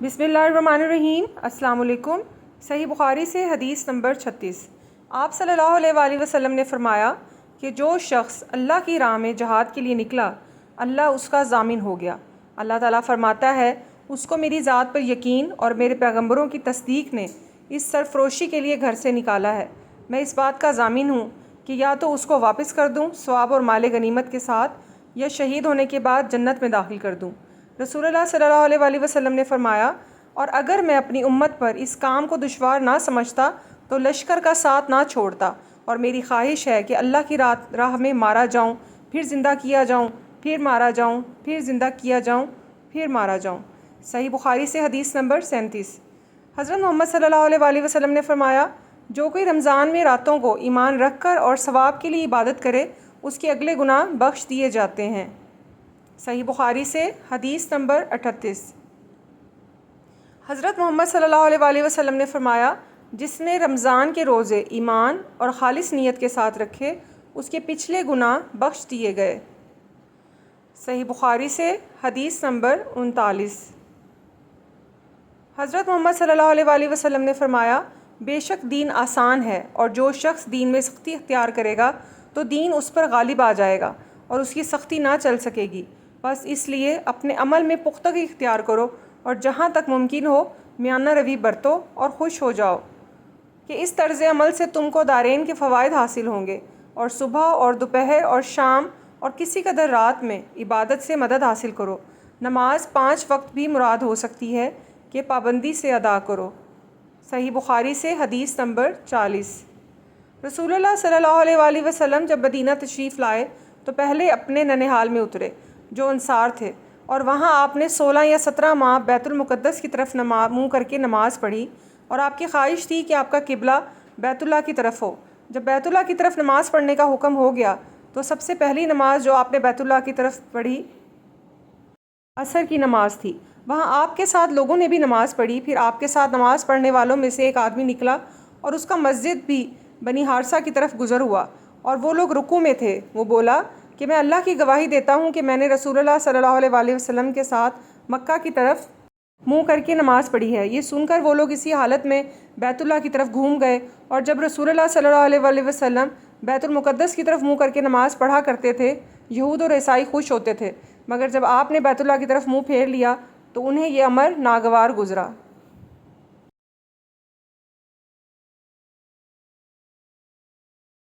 بسم اللہ الرحمن الرحیم۔ السلام علیکم۔ صحیح بخاری سے حدیث نمبر 36۔ آپ صلی اللہ علیہ وآلہ وسلم نے فرمایا کہ جو شخص اللہ کی راہ میں جہاد کے لیے نکلا اللہ اس کا ضامن ہو گیا۔ اللہ تعالیٰ فرماتا ہے اس کو میری ذات پر یقین اور میرے پیغمبروں کی تصدیق نے اس سرفروشی کے لیے گھر سے نکالا ہے۔ میں اس بات کا ضامن ہوں کہ یا تو اس کو واپس کر دوں ثواب اور مال غنیمت کے ساتھ، یا شہید ہونے کے بعد جنت میں داخل کر دوں۔ رسول اللہ صلی اللہ علیہ وآلہ وسلم نے فرمایا، اور اگر میں اپنی امت پر اس کام کو دشوار نہ سمجھتا تو لشکر کا ساتھ نہ چھوڑتا، اور میری خواہش ہے کہ اللہ کی راہ میں مارا جاؤں، پھر زندہ کیا جاؤں، پھر مارا جاؤں، پھر زندہ کیا جاؤں، پھر مارا جاؤں۔ صحیح بخاری سے حدیث نمبر 37۔ حضرت محمد صلی اللہ علیہ وآلہ وسلم نے فرمایا، جو کوئی رمضان میں راتوں کو ایمان رکھ کر اور ثواب کے لیے عبادت کرے اس کے اگلے گناہ بخش دیے جاتے ہیں۔ صحیح بخاری سے حدیث نمبر 38۔ حضرت محمد صلی اللہ علیہ وآلہ وسلم نے فرمایا، جس نے رمضان کے روزے ایمان اور خالص نیت کے ساتھ رکھے اس کے پچھلے گناہ بخش دیے گئے۔ صحیح بخاری سے حدیث نمبر 39۔ حضرت محمد صلی اللہ علیہ وآلہ وسلم نے فرمایا، بے شک دین آسان ہے، اور جو شخص دین میں سختی اختیار کرے گا تو دین اس پر غالب آ جائے گا اور اس کی سختی نہ چل سکے گی۔ بس اس لیے اپنے عمل میں پختگی اختیار کرو اور جہاں تک ممکن ہو میانہ روی برتو اور خوش ہو جاؤ کہ اس طرز عمل سے تم کو دارین کے فوائد حاصل ہوں گے، اور صبح اور دوپہر اور شام اور کسی قدر رات میں عبادت سے مدد حاصل کرو۔ نماز 5 وقت بھی مراد ہو سکتی ہے کہ پابندی سے ادا کرو۔ صحیح بخاری سے حدیث نمبر 40۔ رسول اللہ صلی اللہ علیہ وآلہ وسلم جب مدینہ تشریف لائے تو پہلے اپنے ننھال میں اترے جو انصار تھے، اور وہاں آپ نے 16 یا 17 ماہ بیت المقدس کی طرف منہ کر کے نماز پڑھی، اور آپ کی خواہش تھی کہ آپ کا قبلہ بیت اللہ کی طرف ہو۔ جب بیت اللہ کی طرف نماز پڑھنے کا حکم ہو گیا تو سب سے پہلی نماز جو آپ نے بیت اللہ کی طرف پڑھی عصر کی نماز تھی۔ وہاں آپ کے ساتھ لوگوں نے بھی نماز پڑھی۔ پھر آپ کے ساتھ نماز پڑھنے والوں میں سے ایک آدمی نکلا اور اس کا مسجد بھی بنی حارثہ کی طرف گزر ہوا، اور وہ لوگ رکوع میں تھے۔ وہ بولا کہ میں اللہ کی گواہی دیتا ہوں کہ میں نے رسول اللہ صلی اللہ علیہ وآلہ وسلم کے ساتھ مکہ کی طرف منہ کر کے نماز پڑھی ہے۔ یہ سن کر وہ لوگ اسی حالت میں بیت اللہ کی طرف گھوم گئے، اور جب رسول اللہ صلی اللہ علیہ وآلہ وسلم بیت المقدس کی طرف منہ کر کے نماز پڑھا کرتے تھے یہود اور عیسائی خوش ہوتے تھے، مگر جب آپ نے بیت اللہ کی طرف منہ پھیر لیا تو انہیں یہ امر ناگوار گزرا۔